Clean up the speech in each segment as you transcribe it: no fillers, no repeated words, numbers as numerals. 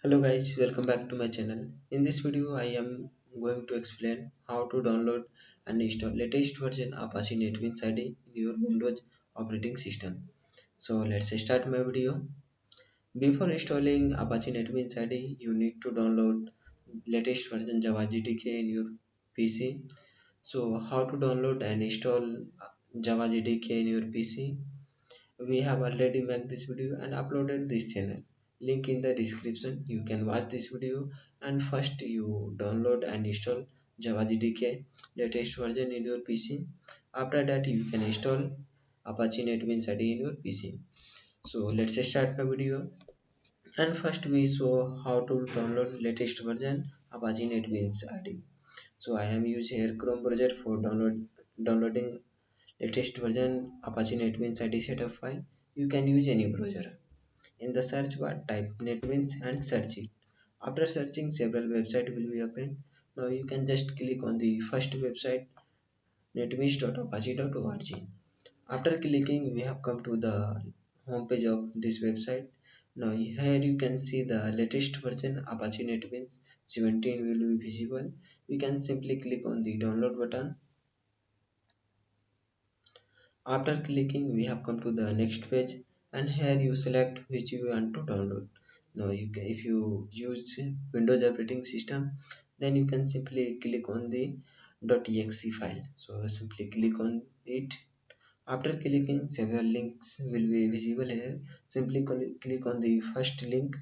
Hello guys, welcome back to my channel. In this video I am going to explain how to download and install latest version Apache NetBeans IDE in your Windows operating system. So let's start my video. Before installing Apache NetBeans IDE, you need to download latest version Java JDK in your PC. So how to download and install Java JDK in your PC? We have already made this video and uploaded this channel. Link in the description. You can watch this video and first you download and install Java JDK latest version in your PC. After that you can install Apache NetBeans IDE in your PC. So let's start the video. And first we saw how to download latest version Apache NetBeans IDE. So I am using here Chrome browser for downloading latest version Apache NetBeans IDE setup file. You can use any browser. In the search bar, type NetBeans and search it. After searching, several websites will be open. Now you can just click on the first website, netbeans.apache.org. After clicking, we have come to the home page of this website. Now here you can see the latest version Apache NetBeans 17 will be visible. We can simply click on the download button. After clicking, we have come to the next page, and here you select which you want to download. Now, if you use Windows operating system, then you can simply click on the .exe file. So simply click on it. After clicking, several links will be visible here. Simply click on the first link.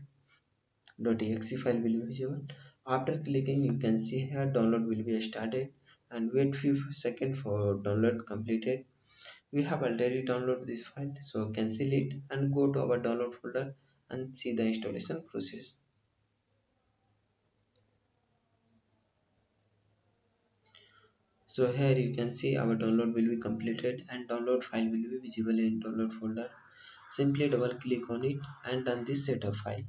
.exe file will be visible. After clicking, you can see here download will be started, and wait few seconds for download completed. We have already downloaded this file, so cancel it and go to our download folder and see the installation process. So here you can see our download will be completed and download file will be visible in download folder. Simply double click on it and run this setup file.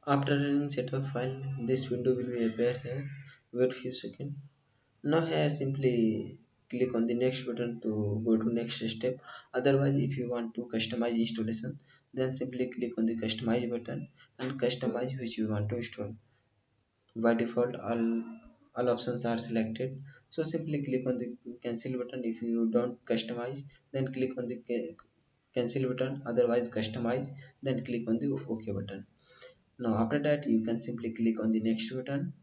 After running setup file, this window will be appear here. Wait few seconds. Now here simply click on the next button to go to next step. Otherwise, if you want to customize installation, then simply click on the customize button and customize which you want to install. By default, all options are selected. So simply click on the cancel button. If you don't customize, then click on the cancel button. Otherwise, customize, then click on the OK button. Now after that, you can simply click on the next button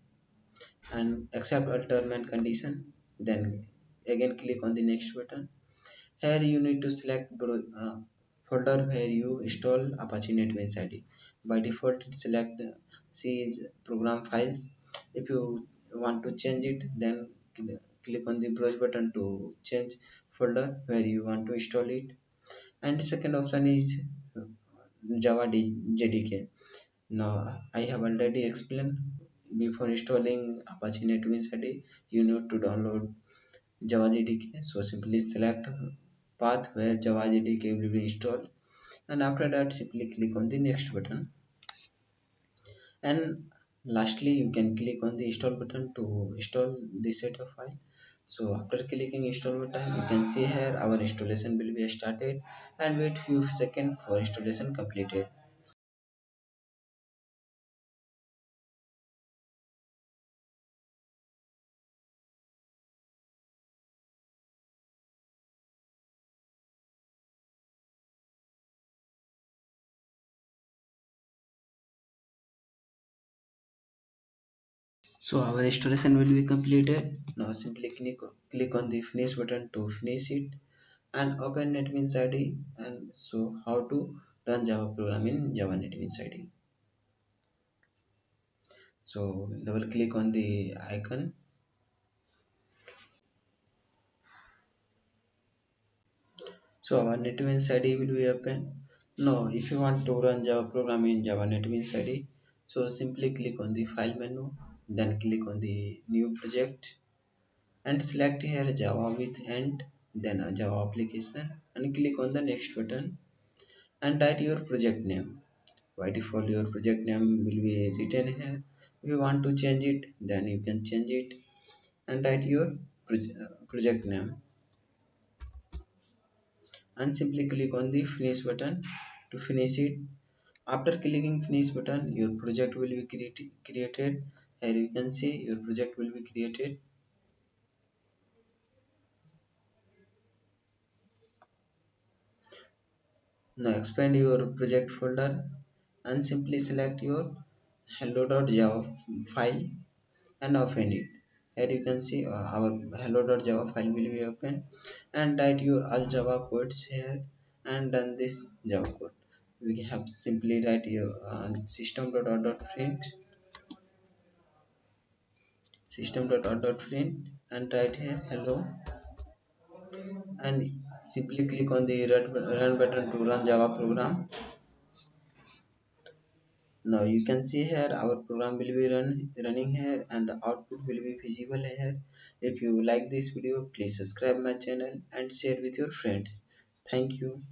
and accept all term and condition, then again click on the next button. Here you need to select folder where you install Apache NetBeans IDE. By default it select C is program files. If you want to change it, then click on the browse button to change folder where you want to install it. And second option is Java JDK. Now, I have already explained before installing Apache NetBeans IDE, you need to download Java JDK. So simply select path where Java JDK will be installed, and after that, simply click on the next button. And lastly, you can click on the install button to install the setup file. So after clicking install button, you can see here our installation will be started, and wait few seconds for installation completed. So our installation will be completed. Now simply click on the finish button to finish it and open NetBeans IDE and show how to run Java program in Java NetBeans IDE. So double click on the icon. So our NetBeans IDE will be open. Now if you want to run Java program in Java NetBeans IDE, so simply click on the file menu, then click on the new project and select here Java with and then a Java application and click on the next button and write your project name. By default your project name will be written here. If you want to change it, then you can change it and write your project name and simply click on the finish button to finish it. After clicking finish button, your project will be created. Here you can see your project will be created. Now expand your project folder and simply select your hello.java file and open it. Here you can see our hello.java file will be open, and write your all Java codes here and run this Java code. We have simply write your system.out.print and write here hello and simply click on the run button to run Java program. Now you can see here our program will be running here and the output will be visible here. If you like this video, please subscribe my channel and share with your friends. Thank you.